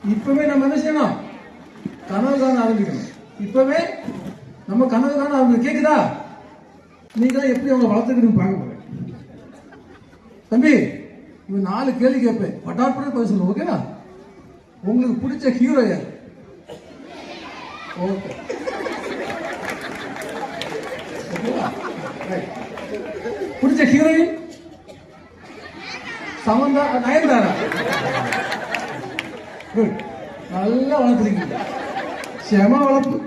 இப்பவே நம்ம என்ன செய்யணும்? கனவு காண ஆரம்பிக்கணும். இப்பவே நம்ம கனவு காண ஆரம்பிக்கணும். கேக்குதா? நீங்க எப்படி அவங்க வளர்த்துக்கிட்டு பார்க்க போறேன். தம்பி, இவன் 4 கேள்வி கேட்பேன், பட்டாற்பட பதில் சொல்லுங்க. ஓகேவா? உங்களுக்கு பிடிச்ச ஹீரோ யார்? ஓகே, பிடிச்ச ஹீரோயின் சமந்தா, நயன்தாரா? குட், நல்லா வளர்த்துருக்கீங்க, செம வளர்ப்பு.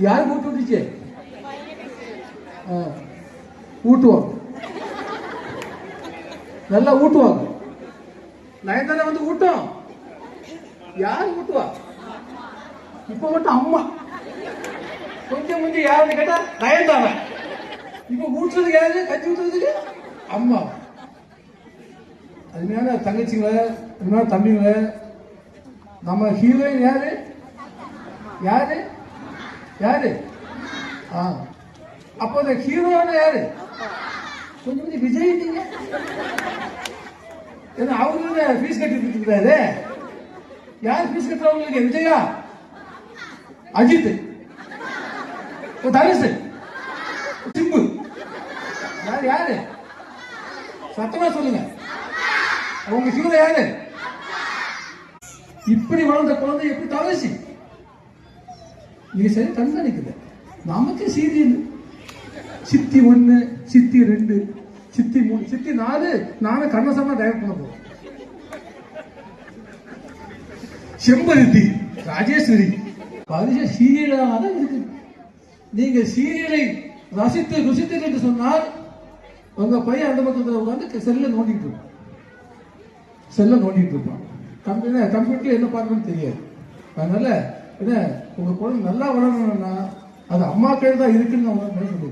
யாரு கூட்டு விட்டுச்சு? ஊட்டுவாங்க, நல்லா ஊட்டுவாங்க. நயன்தாரா வந்து ஊட்டும். யாரு ஊட்டுவா? இப்ப மட்டும் அம்மா. கொஞ்சம் கொஞ்சம் யாருன்னு கேட்டா நயன்தாரா. இப்ப ஊட்டுறதுக்கு யாரு? கஞ்சி ஊட்டுறதுக்கு அம்மா. அதுமையான தங்கச்சிங்கள, அதுமையான தம்பிங்கள, நம்ம ஹீரோயின் யாரு? யாரு யாரு? அப்போ அந்த ஹீரோயான யாரு? கொஞ்சம் கொஞ்சம் விஜய். நீங்க ஏன்னா அவரு ஃபீஸ் கட்டி இருக்கிறாரு. யார் ஃபீஸ் கட்டுறவங்களுக்கு? விஜயா, அஜித், தனுஷ், சிம்பு. யாரு யாரு? சத்தமா சொல்லுங்க. அவங்க ஹீரோ யாரு? இப்படி வளர்ந்த குழந்தை எப்படி தவசி? நீங்க சரி கண்காணிக்குது. நமக்கு சீரியல் சித்தி 1, சித்தி 2, சித்தி 3, சித்தி 4 நானும் கண்ணசமா டைரக்ட் பண்ண போறோம். செம்பருத்தி, ராஜேஸ்வரி, சீரியலாக தான் இருக்கு. நீங்க சீரியலை ரசித்து ருசித்து என்று சொன்னால் உங்க பையன் அந்த பக்கத்தில் உட்காந்து செல்ல நோண்டிட்டு இருப்பான். கம்ப்யூட்டர்ல என்ன பார்க்கணும்னு தெரியாது. அதனால என்ன, உங்க குழந்தை நல்லா வளரணும்னா அது அம்மா கையில் தான் இருக்குன்னு நான் சொல்லுவேன்.